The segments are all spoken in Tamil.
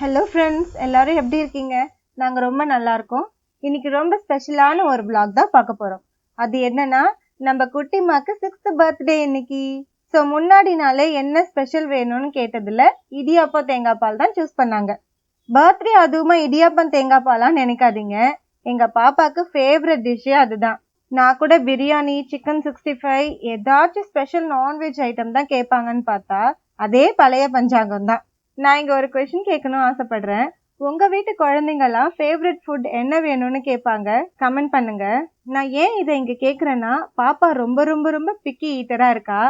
ஹலோ ஃப்ரெண்ட்ஸ், எல்லாரும் எப்படி இருக்கீங்க? நாங்கள் ரொம்ப நல்லா இருக்கோம். இன்னைக்கு ரொம்ப ஸ்பெஷலான ஒரு vlog தான் பார்க்க போகிறோம். அது என்னன்னா, நம்ம குட்டிமாக்கு 6th பர்த்டே இன்னைக்கு. ஸோ முன்னாடி நாளே என்ன ஸ்பெஷல் வேணும்னு கேட்டதில் இடியாப்பம் தேங்காய் பால் தான் சூஸ் பண்ணாங்க. பர்த்டே அதுவுமா இடியாப்பம் தேங்காய் பாலான்னு நினைக்காதீங்க. எங்கள் பாப்பாவுக்கு ஃபேவரட் டிஷ்ஷே அதுதான். நான் கூட பிரியாணி, சிக்கன் 65 ஏதாச்சும் ஸ்பெஷல் நான்வெஜ் ஐட்டம் தான் கேட்பாங்கன்னு பார்த்தா அதே பழைய பஞ்சாங்கம் தான். நான் இங்க ஒரு கொஸ்டின் கேட்கணும்னு ஆசைப்படுறேன். உங்க வீட்டு குழந்தைங்களாம் ஃபேவரட் ஃபுட் என்ன வேணும்னு கேட்பாங்க? கமெண்ட் பண்ணுங்க. நான் ஏன் இதை இங்க கேட்குறேன்னா, பாப்பா ரொம்ப ரொம்ப ரொம்ப பிக்கி ஈட்டரா இருக்கா.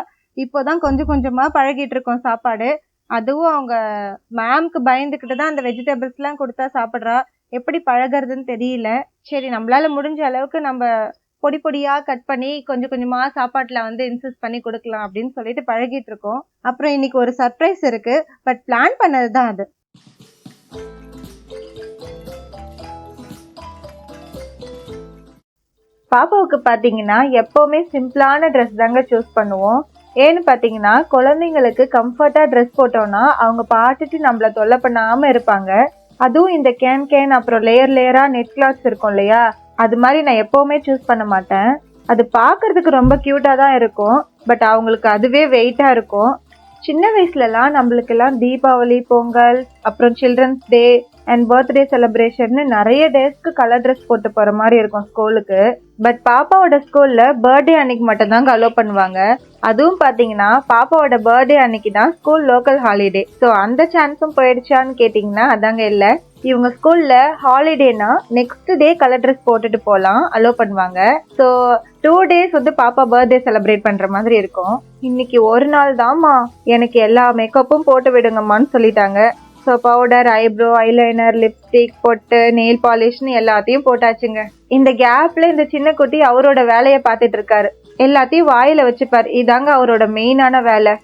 இப்போதான் கொஞ்சம் கொஞ்சமா பழகிட்டு இருக்கோம் சாப்பாடு. அதுவும் அவங்க மேம்க்கு பயந்துக்கிட்டு தான் அந்த வெஜிடபிள்ஸ்லாம் கொடுத்தா சாப்பிட்றா. எப்படி பழகிறதுன்னு தெரியல. சரி, நம்மளால முடிஞ்ச அளவுக்கு நம்ம பொடி பொடியா கட் பண்ணி கொஞ்சம் கொஞ்சமா சாப்பாட்டுல இன்சிஸ்ட் பண்ணி கொடுக்கலாம் அப்படின்னு சொல்லிட்டு பழகிட்டு இருக்கோம். அப்புறம் இன்னைக்கு ஒரு சர்ப்ரைஸ் இருக்கு, பட் பிளான் பண்ணதுதான் அது. பாப்பாவுக்கு பாத்தீங்கன்னா எப்பவுமே சிம்பிளான ட்ரெஸ் தாங்க சூஸ் பண்ணுவோம். ஏன்னு பாத்தீங்கன்னா, குழந்தைங்களுக்கு கம்ஃபர்ட்டா ட்ரெஸ் போட்டோம்னா அவங்க பாட்டுட்டு நம்மள தொல்லை பண்ணாம இருப்பாங்க. அதுவும் இந்த கேன் அப்புறம் லேயரா நெட் கிளாத்ஸ் இருக்கும் இல்லையா, அது மாதிரி நான் எப்பவுமே சூஸ் பண்ண மாட்டேன். அது பார்க்கறதுக்கு ரொம்ப கியூட்டா தான் இருக்கும், பட் அவங்களுக்கு அதுவே வெயிட்டா இருக்கும். சின்ன வயசுலலாம் நம்மளுக்கெல்லாம் தீபாவளி, பொங்கல், அப்புறம் children's day and birthday celebration நிறைய டேஸ்க்கு கலர் ட்ரெஸ் போட்டு போற மாதிரி இருக்கும் ஸ்கூலுக்கு. பட் பாப்பாவோட ஸ்கூல்ல பர்த்டே அன்னைக்கு மட்டும் தாங்க அலோவ் பண்ணுவாங்க. அதுவும் பாத்தீங்கன்னா பாப்பாவோட பர்த்டே அன்னைக்கு தான் ஸ்கூல் லோக்கல் ஹாலிடே. ஸோ அந்த சான்ஸும் போயிடுச்சான்னு கேட்டிங்கன்னா அதாங்க இல்லை. இவங்க ஸ்கூல்ல ஹாலிடேனா நெக்ஸ்ட் டே கலர் ட்ரெஸ் போட்டுட்டு போகலாம், அலோவ் பண்ணுவாங்க. ஸோ 2 days பாப்பா பர்த்டே செலிப்ரேட் பண்ற மாதிரி இருக்கும். இன்னைக்கு ஒரு நாள் தான்மா எனக்கு எல்லா மேக்கப்பும் போட்டு விடுங்கம்மான்னு சொல்லிட்டாங்க. So powder, eyebrow, eyeliner, lipstick, பொட்டு, நெயில் பாலிஷ்னு எல்லாத்தையும் போட்டாச்சுங்க. இந்த கேப்ல இந்த சின்ன குட்டி அவரோட வேலையை பார்த்துட்டு இருக்காரு. எல்லாத்தையும் வாயில வச்சுப்பாரு. இதாங்க அவரோட மெயினான வேலை.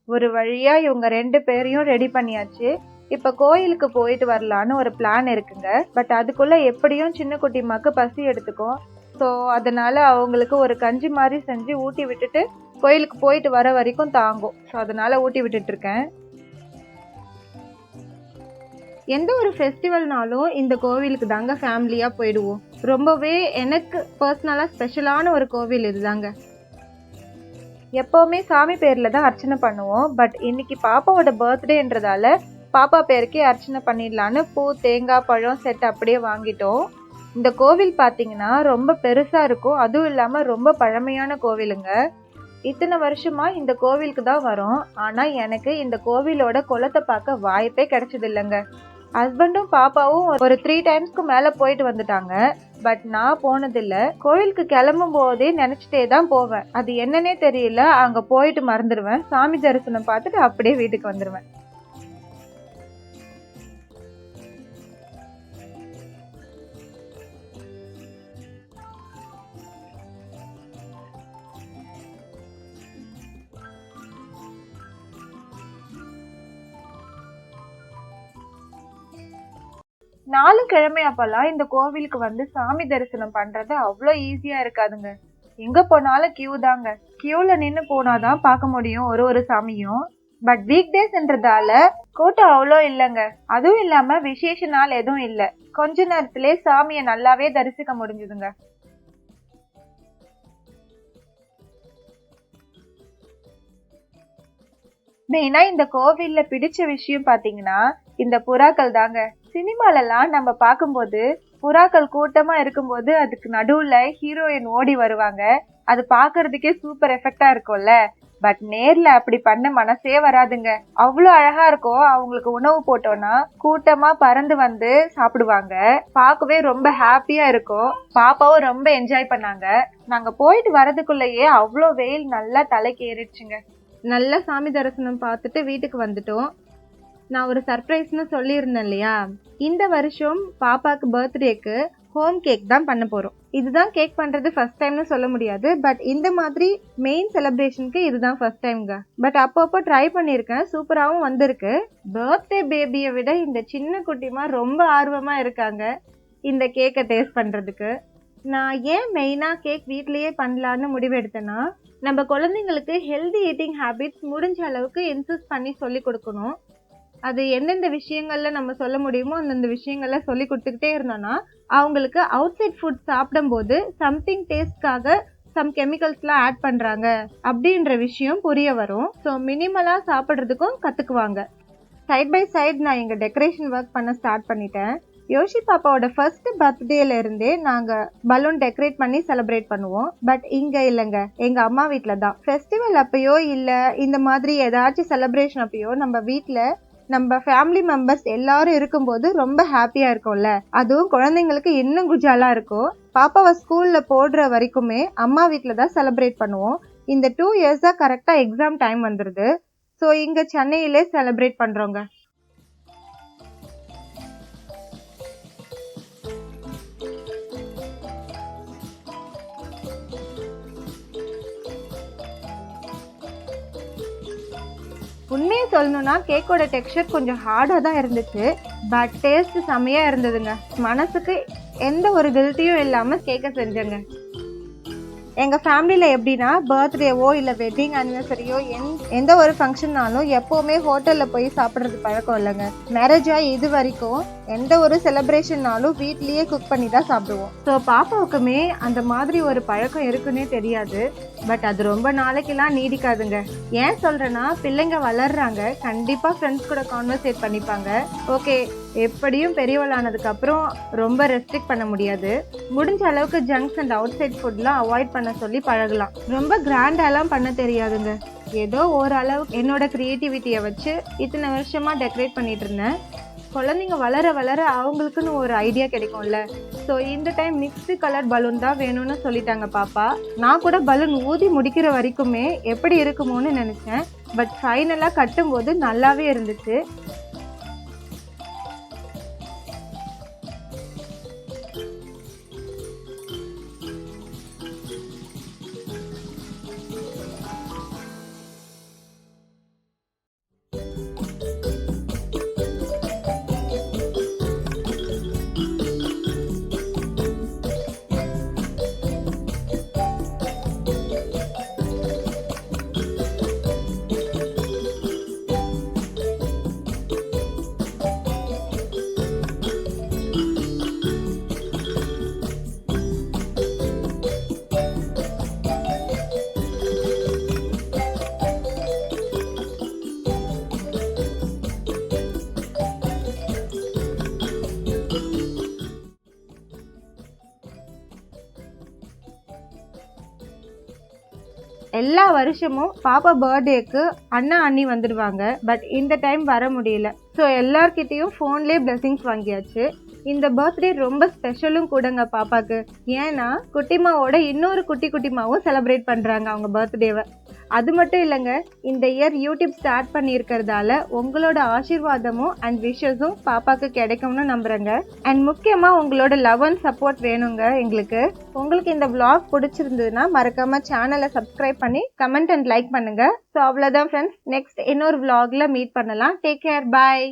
ஒரு வழியா இவங்க 2 பேரையும் ரெடி பண்ணியாச்சு. இப்ப கோயிலுக்கு போயிட்டு வரலான்னு ஒரு பிளான் இருக்குங்க. பட் அதுக்குள்ள எப்படியும் சின்ன குட்டிமாக்கு பசி எடுத்துக்கும். ஸோ அதனால அவங்களுக்கு ஒரு கஞ்சி மாதிரி செஞ்சு ஊட்டி விட்டுட்டு கோயிலுக்கு போயிட்டு வர வரைக்கும் தாங்கும். ஸோ அதனால ஊட்டி விட்டுட்டு இருக்கேன். எந்த ஒரு ஃபெஸ்டிவல்னாலும் இந்த கோவிலுக்கு தாங்க ஃபேமிலியா போயிடுவோம். ரொம்பவே எனக்கு பர்சனலா ஸ்பெஷலான ஒரு கோவில் இதுதாங்க. எப்போவுமே சாமி பேரில் தான் அர்ச்சனை பண்ணுவோம். பட் இன்னைக்கு பாப்பாவோட பர்த்டேன்றதால பாப்பா பேருக்கே அர்ச்சனை பண்ணிடலான்னு பூ, தேங்காய், பழம் செட் அப்படியே வாங்கிட்டோம். இந்த கோவில் பார்த்தீங்கன்னா ரொம்ப பெருசாக இருக்கும். அதுவும் இல்லாமல் ரொம்ப பழமையான கோவிலுங்க. இத்தனை வருஷமா இந்த கோவிலுக்கு தான் வரோம். ஆனால் எனக்கு இந்த கோவிலோட குளத்தை பார்க்க வாய்ப்பே கிடைச்சது இல்லைங்க. ஹஸ்பண்டும் பாப்பாவும் ஒரு 3 times மேலே போயிட்டு வந்துட்டாங்க. பட் நான் போனதில்ல. கோயிலுக்கு கிளம்பும் போதே நினைச்சிட்டே தான் போவேன். அது என்னன்னே தெரியல, அங்க போயிட்டு மறந்துடுவேன். சாமி தரிசனம் பார்த்துட்டு அப்படியே வீட்டுக்கு வந்துடுவேன். நாலு கிழமை அப்பெல்லாம் இந்த கோவிலுக்கு சாமி தரிசனம் பண்றது அவ்வளோ ஈஸியா இருக்காதுங்க. எங்க போனாலும் கியூ தாங்க. கியூல நின்று போனாதான் பார்க்க முடியும் ஒரு சாமியும். பட் வீக் டேஸ்ன்றதால கூட்டம் அவ்வளோ இல்லைங்க. அதுவும் இல்லாம விசேஷ நாள் எதுவும் இல்லை. கொஞ்ச நேரத்திலே சாமியை நல்லாவே தரிசிக்க முடிஞ்சுதுங்க. மெயினா இந்த கோவில்ல பிடிச்ச விஷயம் பாத்தீங்கன்னா இந்த புறாக்கள் தாங்க. சினிமாலெல்லாம் நம்ம பார்க்கும்போது புறாக்கள் கூட்டமா இருக்கும்போது அதுக்கு நடுவுல ஹீரோயின் ஓடி வருவாங்க. அது பாக்குறதுக்கே சூப்பர் எஃபெக்டா இருக்கும்ல. பட் நேர்ல அப்படி பண்ண மனசே வராதுங்க. அவ்வளவு அழகா இருக்கும். அவங்களுக்கு உணவு போட்டோம்னா கூட்டமா பறந்து வந்து சாப்பிடுவாங்க. பார்க்கவே ரொம்ப ஹாப்பியா இருக்கும். பாப்பாவும் ரொம்ப என்ஜாய் பண்ணாங்க. நாங்க போயிட்டு வரதுக்குள்ளேயே அவ்வளோ வெயில் நல்லா தலைக்கு ஏறிடுச்சுங்க. நல்லா சாமி தரிசனம் பார்த்துட்டு வீட்டுக்கு வந்துட்டோம். நான் ஒரு சர்ப்ரைஸ்னு சொல்லியிருந்தேன் இல்லையா, இந்த வருஷம் பாப்பாக்கு பர்த்டேக்கு ஹோம் கேக் தான் பண்ண போகிறோம். இதுதான் கேக் பண்ணுறது ஃபர்ஸ்ட் டைம்னு சொல்ல முடியாது, பட் இந்த மாதிரி மெயின் செலிப்ரேஷனுக்கு இதுதான் ஃபர்ஸ்ட் டைம்ங்க. பட் அப்பப்போ ட்ரை பண்ணியிருக்கேன், சூப்பராகவும் வந்திருக்கு. பர்த்டே பேபியை விட இந்த சின்ன குட்டிமா ரொம்ப ஆர்வமாக இருக்காங்க இந்த கேக்கை டேஸ்ட் பண்ணுறதுக்கு. நான் ஏன் மெயினாக கேக் வீட்லேயே பண்ணலான்னு முடிவெடுத்தேன்னா, நம்ம குழந்தைங்களுக்கு ஹெல்தி ஈட்டிங் ஹேபிட்ஸ் முடிஞ்ச அளவுக்கு இன்சிஸ்ட் பண்ணி சொல்லி கொடுக்கணும். அது எந்தெந்த விஷயங்கள்ல நம்ம சொல்ல முடியுமோ அந்தந்த விஷயங்கள்ல சொல்லி கொடுத்துக்கிட்டே இருந்தோம்னா அவங்களுக்கு அவுட் சைட் ஃபுட் சாப்பிடும்போது சம்திங் டேஸ்ட்காக சம் கெமிக்கல்ஸ்லாம் ஆட் பண்ணுறாங்க அப்படின்ற விஷயம் புரிய வரும். ஸோ மினிமலாக சாப்பிட்றதுக்கும் கற்றுக்குவாங்க. சைட் பை சைட் நான் எங்கள் டெக்கரேஷன் ஒர்க் பண்ண ஸ்டார்ட் பண்ணிட்டேன். யோஷி பாப்பாவோட ஃபர்ஸ்ட் பர்த்டேல இருந்தே நாங்கள் பலூன் டெக்கரேட் பண்ணி செலிப்ரேட் பண்ணுவோம். பட் இங்கே இல்லைங்க, எங்கள் அம்மா வீட்டில் தான். ஃபெஸ்டிவல் அப்பயோ இல்லை இந்த மாதிரி ஏதாச்சும் செலிப்ரேஷன் அப்பயோ நம்ம வீட்டில் நம்ம ஃபேமிலி மெம்பர்ஸ் எல்லாரும் இருக்கும்போது ரொம்ப ஹாப்பியாக இருக்கும்ல, அதுவும் குழந்தைங்களுக்கு இன்னும் குஜாலாக இருக்கும். பாப்பாவை ஸ்கூலில் போடுற வரைக்குமே அம்மா வீட்டில் தான் செலிப்ரேட் பண்ணுவோம். இந்த 2 இயர்ஸாக கரெக்டாக எக்ஸாம் டைம் வந்துடுது. ஸோ இங்கே சென்னையிலே செலிப்ரேட் பண்ணுறோங்க. உண்மையை சொல்லணும்னா கேக்கோட டெக்ஸ்சர் கொஞ்சம் ஹார்டாக தான் இருந்துச்சு, பட் டேஸ்ட் செம்மையாக இருந்ததுங்க. மனசுக்கு எந்த ஒரு கில்ட்டியும் இல்லாமல் கேக்கை செஞ்சேங்க. எங்கள் ஃபேமிலியில் எப்படின்னா பர்த்டேவோ இல்லை வெட்டிங் ஆனிவர்சரியோ எந்த ஒரு ஃபங்க்ஷன்னாலும் எப்போவுமே ஹோட்டலில் போய் சாப்பிட்றது பழக்கம் இல்லைங்க. மேரேஜாக இது வரைக்கும் எந்த ஒரு செலிப்ரேஷன்னாலும் வீட்லேயே குக் பண்ணி தான் சாப்பிடுவோம். ஸோ பாப்பாவுக்குமே அந்த மாதிரி ஒரு பழக்கம் இருக்குன்னே தெரியாது. பட் அது ரொம்ப நாளைக்கெல்லாம் நீடிக்காதுங்க. ஏன் சொல்கிறேன்னா பிள்ளைங்க வளர்றாங்க, கண்டிப்பாக ஃப்ரெண்ட்ஸ் கூட கான்வர்சேட் பண்ணிப்பாங்க. ஓகே, எப்படியும் பெரியவளானதுக்கப்புறம் ரொம்ப ரெஸ்ட்ரிக்ட் பண்ண முடியாது. முடிஞ்ச அளவுக்கு ஜங்க்ஸ் அண்ட் அவுட் சைட் ஃபுட்லாம் அவாய்ட் பண்ண சொல்லி பழகலாம். ரொம்ப கிராண்டாலாம் பண்ண தெரியாதுங்க. ஏதோ ஓரளவுக்கு என்னோட க்ரியேட்டிவிட்டியை வச்சு இத்தனை வருஷமாக டெக்கரேட் பண்ணிட்டு இருந்தேன். குழந்தைங்க வளர வளர அவங்களுக்குன்னு ஒரு ஐடியா கிடைக்கும்ல. ஸோ இந்த டைம் மிக்ஸ்டு கலர் பலூன் தான் வேணும்னு சொல்லிட்டாங்க பாப்பா. நான் கூட பலூன் ஊதி முடிக்கிற வரைக்குமே எப்படி இருக்குமோன்னு நினச்சேன். பட் ஃபைனலாக கட்டும்போது நல்லாவே இருந்துச்சு. எல்லா வருஷமும் பாப்பா பர்த்டேக்கு அண்ணா அண்ணி வந்துடுவாங்க. பட் இந்த டைம் வர முடியல. ஸோ எல்லார்கிட்டையும் ஃபோன்லேயே பிளெஸிங்ஸ் வாங்கியாச்சு. இந்த பர்த்டே ரொம்ப ஸ்பெஷலும் கூடங்க பாப்பாக்கு. ஏன்னா குட்டிமாவோட இன்னொரு குட்டிமாவும் செலிப்ரேட் பண்ணுறாங்க அவங்க பர்த்டேவை. அது மட்டும் இல்லைங்க, இந்த இயர் யூடியூப் ஸ்டார்ட் பண்ணியிருக்கிறதால உங்களோட ஆசீர்வாதமும் அண்ட் விஷஸும் பாப்பாக்கு கிடைக்கும்னு நம்புறேங்க. அண்ட் முக்கியமாக உங்களோட லவ் அண்ட் சப்போர்ட் வேணுங்க எங்களுக்கு. உங்களுக்கு இந்த vlog பிடிச்சிருந்ததுன்னா மறக்காம சேனலை சப்ஸ்கிரைப் பண்ணி கமெண்ட் அண்ட் லைக் பண்ணுங்க. ஸோ அவ்வளோதான் ஃப்ரெண்ட்ஸ், நெக்ஸ்ட் இன்னொரு vlogல மீட் பண்ணலாம். டேக் கேர், பாய்.